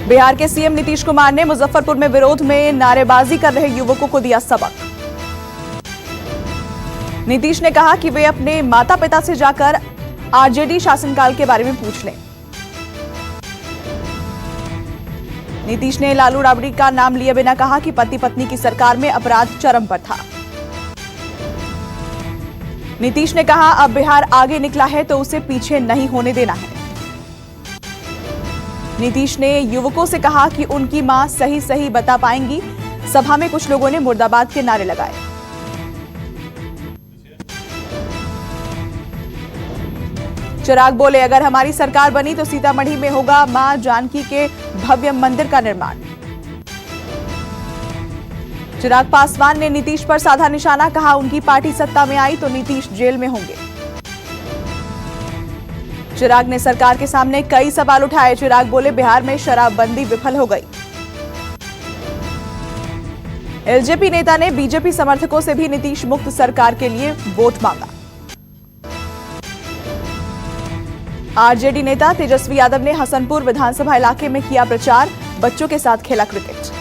बिहार के सीएम नीतीश कुमार ने मुजफ्फरपुर में विरोध में नारेबाजी कर रहे युवकों को दिया सबक। नीतीश ने कहा कि वे अपने माता पिता से जाकर आरजेडी शासनकाल के बारे में पूछ लें। नीतीश ने लालू राबड़ी का नाम लिए बिना कहा कि पति पत्नी की सरकार में अपराध चरम पर था। नीतीश ने कहा अब बिहार आगे निकला है तो उसे पीछे नहीं होने देना है। नीतीश ने युवकों से कहा कि उनकी मां सही सही बता पाएंगी। सभा में कुछ लोगों ने मुर्दाबाद के नारे लगाए। चिराग बोले अगर हमारी सरकार बनी तो सीतामढ़ी में होगा मां जानकी के भव्य मंदिर का निर्माण। चिराग पासवान ने नीतीश पर साधा निशाना, कहा उनकी पार्टी सत्ता में आई तो नीतीश जेल में होंगे। चिराग ने सरकार के सामने कई सवाल उठाए। चिराग बोले बिहार में शराबबंदी विफल हो गई। एलजेपी नेता ने बीजेपी समर्थकों से भी नीतीश मुक्त सरकार के लिए वोट मांगा। आरजेडी नेता तेजस्वी यादव ने हसनपुर विधानसभा इलाके में किया प्रचार, बच्चों के साथ खेला क्रिकेट।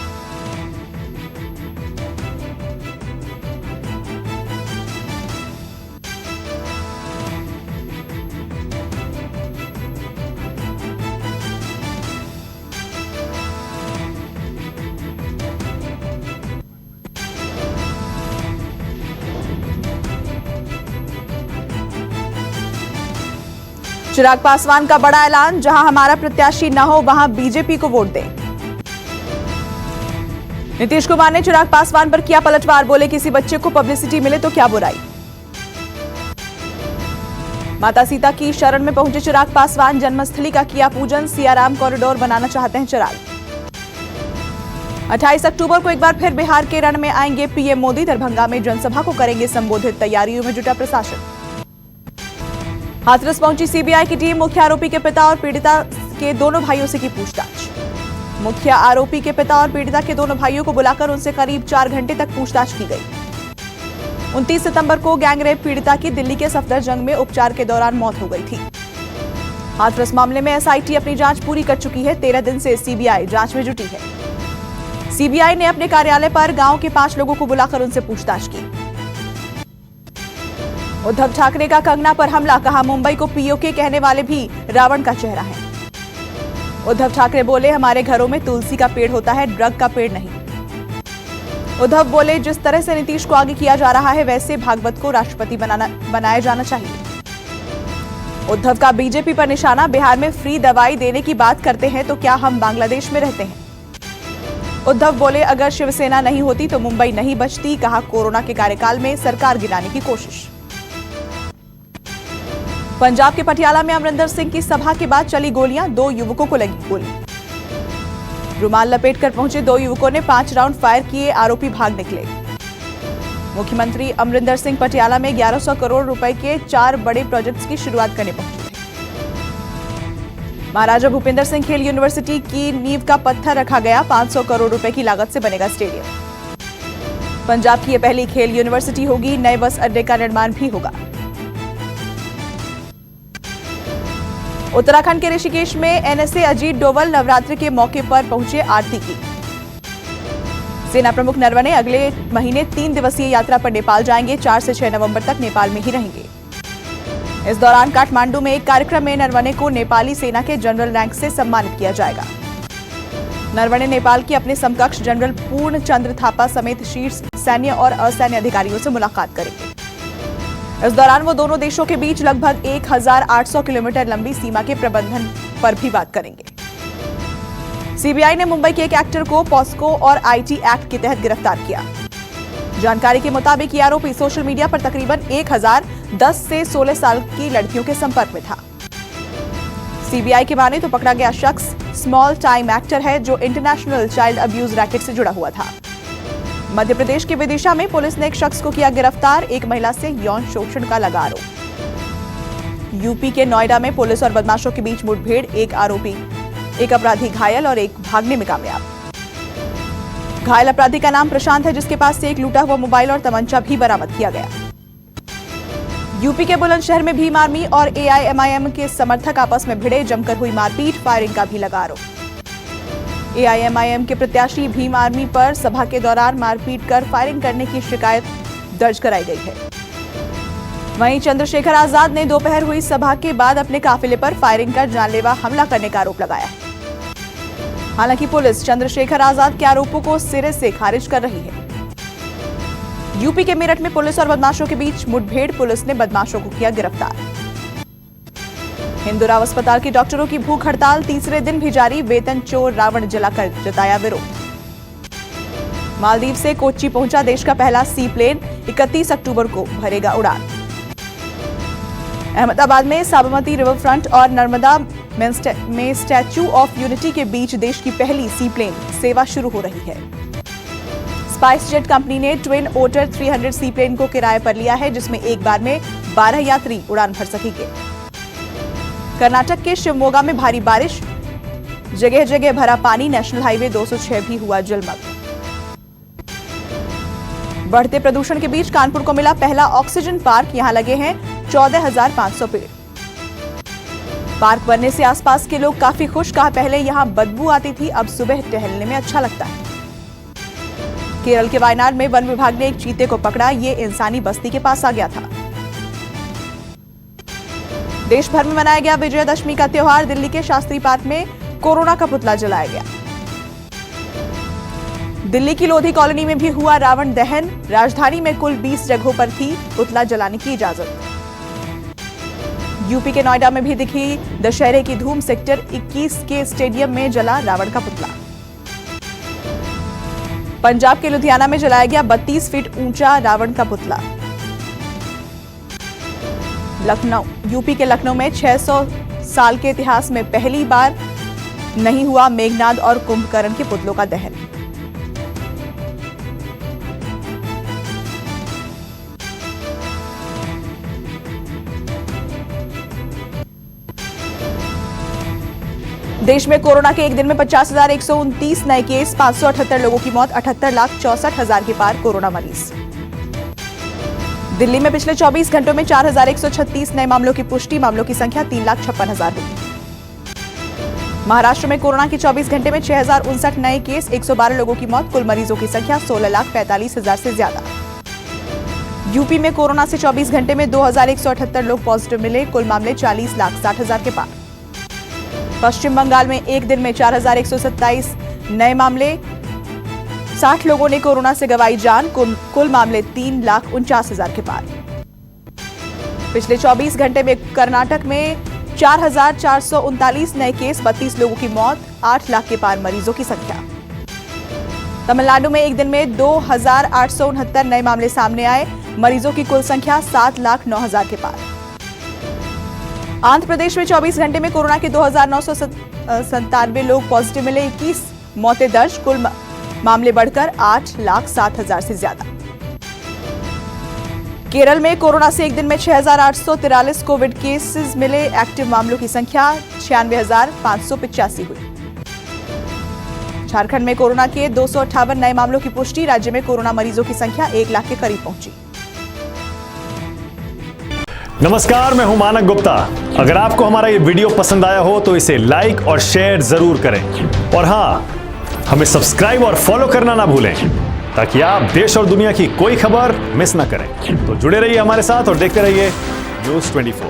चिराग पासवान का बड़ा ऐलान, जहां हमारा प्रत्याशी न हो वहां बीजेपी को वोट दें। नीतीश कुमार ने चिराग पासवान पर किया पलटवार, बोले किसी बच्चे को पब्लिसिटी मिले तो क्या बुराई। माता सीता की शरण में पहुंचे चिराग पासवान, जन्मस्थली का किया पूजन। सियाराम कॉरिडोर बनाना चाहते हैं चिराग। 28 अक्टूबर को एक बार फिर बिहार के रण में आएंगे पीएम मोदी। दरभंगा में जनसभा को करेंगे संबोधित। तैयारियों में जुटा प्रशासन। हाथरस पहुंची सीबीआई की टीम। मुख्य आरोपी के पिता और पीड़िता के दोनों भाइयों से की पूछताछ। मुख्य आरोपी के पिता और पीड़िता के दोनों भाइयों को बुलाकर उनसे करीब 4 घंटे तक पूछताछ की गई। 29 सितंबर को गैंगरेप पीड़िता की दिल्ली के सफदरजंग में उपचार के दौरान मौत हो गई थी। हाथरस मामले में एसआईटी अपनी जांच पूरी कर चुकी है। 13 दिन से सीबीआई जांच में जुटी है। सीबीआई ने अपने कार्यालय पर गांव के 5 लोगों को बुलाकर उनसे पूछताछ की। उद्धव ठाकरे का कंगना पर हमला, कहा मुंबई को पीओके कहने वाले भी रावण का चेहरा है। उद्धव ठाकरे बोले हमारे घरों में तुलसी का पेड़ होता है, ड्रग का पेड़ नहीं। उद्धव बोले जिस तरह से नीतीश को आगे किया जा रहा है वैसे भागवत को राष्ट्रपति बनाया जाना चाहिए। उद्धव का बीजेपी पर निशाना, बिहार में फ्री दवाई देने की बात करते हैं तो क्या हम बांग्लादेश में रहते हैं। उद्धव बोले अगर शिवसेना नहीं होती तो मुंबई नहीं बचती। कहा कोरोना के कार्यकाल में सरकार गिराने की कोशिश। पंजाब के पटियाला में अमरिंदर सिंह की सभा के बाद चली गोलियां, 2 युवकों को लगी गोली। रुमाल लपेटकर पहुंचे 2 युवकों ने 5 राउंड फायर किए, आरोपी भाग निकले। मुख्यमंत्री अमरिंदर सिंह पटियाला में 1100 करोड़ रुपए के 4 बड़े प्रोजेक्ट्स की शुरुआत करने पहुंचे थे। महाराजा भूपेंद्र सिंह खेल यूनिवर्सिटी की नींव का पत्थर रखा गया। 500 करोड़ रुपए की लागत से बनेगा स्टेडियम। पंजाब की यह पहली खेल यूनिवर्सिटी होगी। नए बस अड्डे का निर्माण भी होगा। उत्तराखंड के ऋषिकेश में एनएसए अजीत डोवल नवरात्रि के मौके पर पहुंचे, आरती की। सेना प्रमुख नरवणे अगले महीने 3 दिवसीय यात्रा पर नेपाल जाएंगे। 4 से 6 नवंबर तक नेपाल में ही रहेंगे। इस दौरान काठमांडू में एक कार्यक्रम में नरवणे को नेपाली सेना के जनरल रैंक से सम्मानित किया जाएगा। नरवणे नेपाल के अपने समकक्ष जनरल पूर्ण चंद्र थापा समेत शीर्ष सैन्य और असैन्य अधिकारियों से मुलाकात करेंगे। इस दौरान वो दोनों देशों के बीच लगभग 1800 किलोमीटर लंबी सीमा के प्रबंधन पर भी बात करेंगे। सीबीआई ने मुंबई के एक एक्टर को पॉस्को और आईटी एक्ट के तहत गिरफ्तार किया। जानकारी के मुताबिक ये आरोपी सोशल मीडिया पर तकरीबन 1010 से 16 साल की लड़कियों के संपर्क में था। सीबीआई के माने तो पकड़ा गया शख्स स्मॉल टाइम एक्टर है जो इंटरनेशनल चाइल्ड अब्यूज रैकेट से जुड़ा हुआ था। मध्य प्रदेश के विदिशा में पुलिस ने एक शख्स को किया गिरफ्तार। एक महिला से यौन शोषण का लगा आरोप। यूपी के नोएडा में पुलिस और बदमाशों के बीच मुठभेड़, एक अपराधी घायल और एक भागने में कामयाब। घायल अपराधी का नाम प्रशांत है, जिसके पास से एक लूटा हुआ मोबाइल और तमंचा भी बरामद किया गया। यूपी के बुलंदशहर में भीम आर्मी और एआईएमआईएम के समर्थक आपस में भिड़े, जमकर हुई मारपीट, फायरिंग का भी लगा आरोप। एआईएमआईएम के प्रत्याशी भीम आर्मी पर सभा के दौरान मारपीट कर फायरिंग करने की शिकायत दर्ज कराई गई है। वहीं चंद्रशेखर आजाद ने दोपहर हुई सभा के बाद अपने काफिले पर फायरिंग कर जानलेवा हमला करने का आरोप लगाया है। हालांकि पुलिस चंद्रशेखर आजाद के आरोपों को सिरे से खारिज कर रही है। यूपी के मेरठ में पुलिस और बदमाशों के बीच मुठभेड़, पुलिस ने बदमाशों को किया गिरफ्तार। हिंदूराव अस्पताल के डॉक्टरों की भूख हड़ताल तीसरे दिन भी जारी, वेतन चोर रावण जलाकर जताया विरोध। मालदीव से कोच्चि पहुंचा देश का पहला सी प्लेन, 31 अक्टूबर को भरेगा उड़ान। अहमदाबाद में साबरमती रिवर फ्रंट और नर्मदा में स्टैच्यू ऑफ यूनिटी के बीच देश की पहली सी प्लेन सेवा शुरू हो रही है। स्पाइस जेट कंपनी ने ट्विन ओटर 300 सी प्लेन को किराए पर लिया है, जिसमें एक बार में 12 यात्री उड़ान भर सकेंगे। कर्नाटक के शिवमोगा में भारी बारिश, जगह जगह भरा पानी, नेशनल हाईवे 206 भी हुआ जलमग्न। बढ़ते प्रदूषण के बीच कानपुर को मिला पहला ऑक्सीजन पार्क, यहां लगे हैं 14,500 पेड़। पार्क बनने से आसपास के लोग काफी खुश, कहा पहले यहां बदबू आती थी, अब सुबह टहलने में अच्छा लगता है। केरल के वायनाड में वन विभाग ने एक चीते को पकड़ा, ये इंसानी बस्ती के पास आ गया था। देश भर में मनाया गया विजयदशमी का त्योहार, दिल्ली के शास्त्री पार्क में कोरोना का पुतला जलाया गया। दिल्ली की लोधी कॉलोनी में भी हुआ रावण दहन, राजधानी में कुल 20 जगहों पर थी पुतला जलाने की इजाजत। यूपी के नोएडा में भी दिखी दशहरे की धूम, सेक्टर 21 के स्टेडियम में जला रावण का पुतला। पंजाब के लुधियाना में जलाया गया 32 फीट ऊंचा रावण का पुतला। लखनऊ, यूपी के लखनऊ में 600 साल के इतिहास में पहली बार नहीं हुआ मेघनाद और कुंभकर्ण के पुतलों का दहन। देश में कोरोना के एक दिन में 50,129 नए केस, 578 लोगों की मौत, 78,64,000 के पार कोरोना मरीज। दिल्ली में पिछले 24 घंटों में 4,136 नए मामलों की पुष्टि, मामलों की संख्या 3,56,000 हुई। महाराष्ट्र में कोरोना के 24 घंटे में 6,059 नए केस, 112 लोगों की मौत, कुल मरीजों की संख्या 16,45,000 से ज्यादा। यूपी में कोरोना से 24 घंटे में 2,178 लोग पॉजिटिव मिले, कुल मामले 40,60,000 के पार। पश्चिम बंगाल में एक दिन में 4,127 नए मामले, 60 लोगों ने कोरोना से गंवाई जान, कुल मामले 3,49,000 के पार। पिछले 24 घंटे में कर्नाटक में 4,439 नए केस, 32 लोगों की मौत, 8 लाख के पार मरीजों की संख्या। तमिलनाडु में एक दिन में 2,869 नए मामले सामने आए, मरीजों की कुल संख्या 7,09,000 के पार। आंध्र प्रदेश में 24 घंटे में कोरोना के 2,997 लोग पॉजिटिव मिले, 21 मौतें दर्ज, कुल मामले बढ़कर 8,07,000 से ज्यादा। केरल में कोरोना से एक दिन में 6,843 कोविड केसेस मिले, एक्टिव मामलों की संख्या 96,585 हुई। झारखंड में कोरोना के 258 नए मामलों की पुष्टि, राज्य में कोरोना मरीजों की संख्या 1 लाख के करीब पहुंची। नमस्कार, मैं हूं मानक गुप्ता। अगर आपको हमारा ये वीडियो पसंद आया हो तो इसे लाइक और शेयर जरूर करें, और हां, हमें सब्सक्राइब और फॉलो करना ना भूलें ताकि आप देश और दुनिया की कोई खबर मिस ना करें। तो जुड़े रहिए हमारे साथ और देखते रहिए न्यूज़ 24।